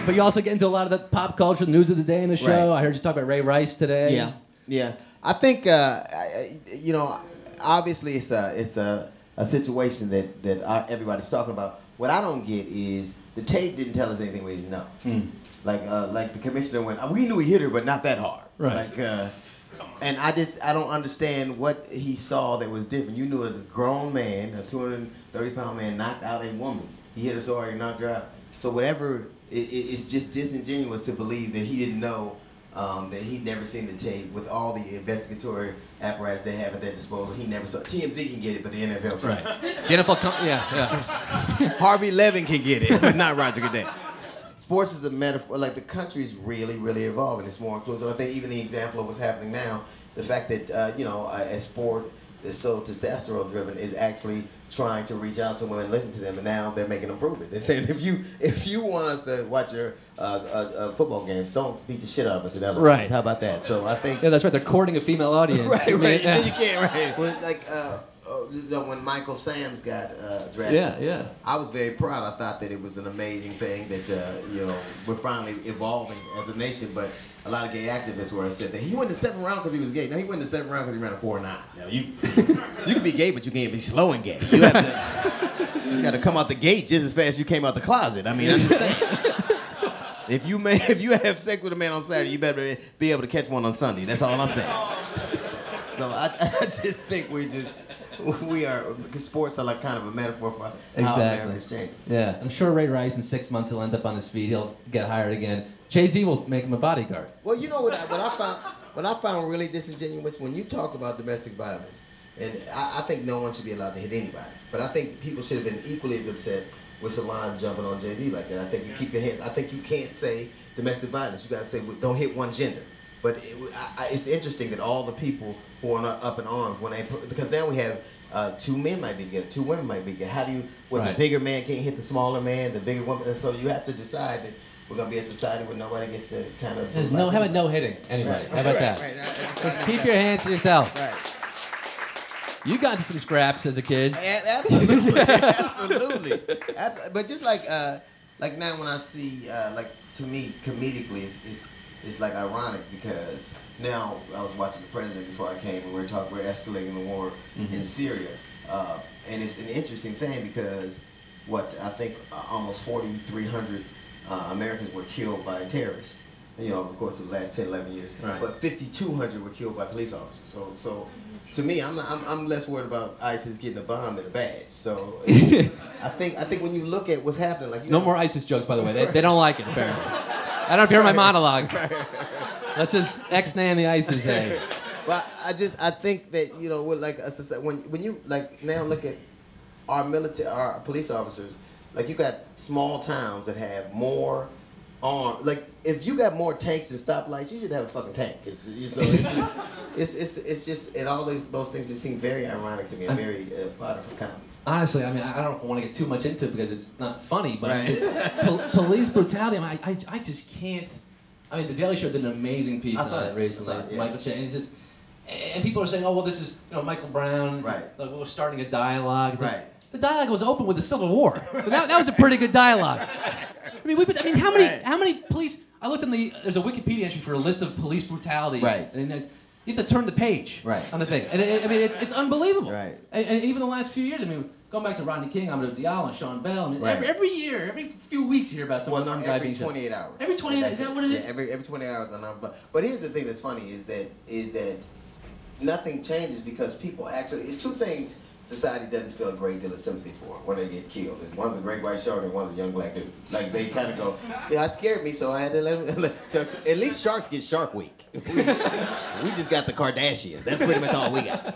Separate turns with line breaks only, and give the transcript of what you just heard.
but you also get into a lot of the pop culture news of the day in the show. I heard you talk about Ray Rice today.
Yeah. I think you know, obviously it's a situation that everybody's talking about. What I don't get is the tape didn't tell us anything we didn't know. Like the commissioner went, we knew he hit her, but not that hard.
Right.
And I don't understand what he saw that was different. You knew a grown man, a 230-pound man, knocked out a woman. He hit her so hard he knocked her out. So whatever, it's just disingenuous to believe that he didn't know, that he'd never seen the tape with all the investigatory apparatus they have at their disposal. He never saw. TMZ can get it, but the NFL can't.
Right. The NFL, yeah.
Harvey Levin can get it, but not Roger Goodell. Sports is a metaphor. Like, the country's really, really evolving. It's more inclusive. I think even the example of what's happening now, the fact that a sport that's so testosterone driven is actually trying to reach out to women and listen to them, and now they're making improvement. They're saying if you want us to watch your football games, don't beat the shit out of us.
Right.
How about that? So I think.
Yeah, that's right. They're courting a female audience.
Right.
Yeah.
Then you can't. Right. Like when Michael Sam's got drafted.
Yeah.
I was very proud. I thought that it was an amazing thing that we're finally evolving as a nation. But a lot of gay activists were said that he went in the 7th round because he was gay. No, he went in the 7th round because he ran a 4.9. Now you can be gay, but you can't be slow and gay. You got to come out the gate just as fast as you came out the closet. I mean, I'm just saying. If you have sex with a man on Saturday, you better be able to catch one on Sunday. That's all I'm saying. So I just think we are, because sports are like kind of a metaphor for how America's changing.
Yeah, I'm sure Ray Rice in 6 months he'll end up on his feet. He'll get hired again. Jay-Z will make him a bodyguard.
Well, you know what I found really disingenuous when you talk about domestic violence, and I think no one should be allowed to hit anybody, but I think people should have been equally as upset with Solange jumping on Jay-Z like that. I think you keep your head. I think you can't say domestic violence. You got to say don't hit one gender. But it's interesting that all the people who are not up in arms because now we have 2 men might be together, 2 women might be together. How do you? The bigger man can't hit the smaller man, the bigger woman, and so you have to decide that we're gonna be a society where nobody gets to kind of.
Just how about no hitting anyway?
Right.
How about that?
Right.
Just keep your hands to yourself.
Right.
You got into some scraps as a kid.
Absolutely. But just like now when I see to me comedically it's like ironic because now I was watching the president before I came and we're escalating the war in Syria, and it's an interesting thing because I think almost 4,300 Americans were killed by terrorists. Of course, the last 10, 11 years.
Right.
But 5,200 were killed by police officers. So to me, I'm less worried about ISIS getting a bomb than a badge. So I think when you look at what's happening, like
no more ISIS jokes, by the way. They don't like it apparently. I don't know if you heard my monologue. Let's just ex-nay the ISIS. Hey.
Well, I think that when you now look at our police officers, like you got small towns that have more arms. Like if you got more tanks and stoplights, you should have a fucking tank. It's just and all those things just seem very ironic to me and very fodder for comedy.
Honestly, I mean, I don't want to get too much into it because it's not funny, but police brutality. I just can't. I mean, the Daily Show did an amazing piece on it recently. Michael Che, and it's just, and people are saying, oh well, this is Michael Brown.
Right.
Like we're starting a dialogue. It's
right.
Like, the dialogue was open with the Civil War. That was a pretty good dialogue. I mean, how many police? I looked in there's a Wikipedia entry for a list of police brutality.
Right.
And you have to turn the page.
Right.
On the thing. And it's unbelievable.
Right.
And even the last few years, going back to Rodney King, Amadou Diallo, and Sean Bell. Every year, every few weeks, you hear about some unarmed guy being shot.
Every 28 hours.
Every 28 hours. Is that what it is?
Yeah, every 28 hours unarmed. But here's the thing that's funny is that nothing changes because people actually. It's 2 things. Society doesn't feel a great deal of sympathy for when they get killed. One's a great white shark and one's a young black dude. Like they kind of go, it scared me, so I had to let him. At least sharks get Shark Week. We just got the Kardashians. That's pretty much all we got.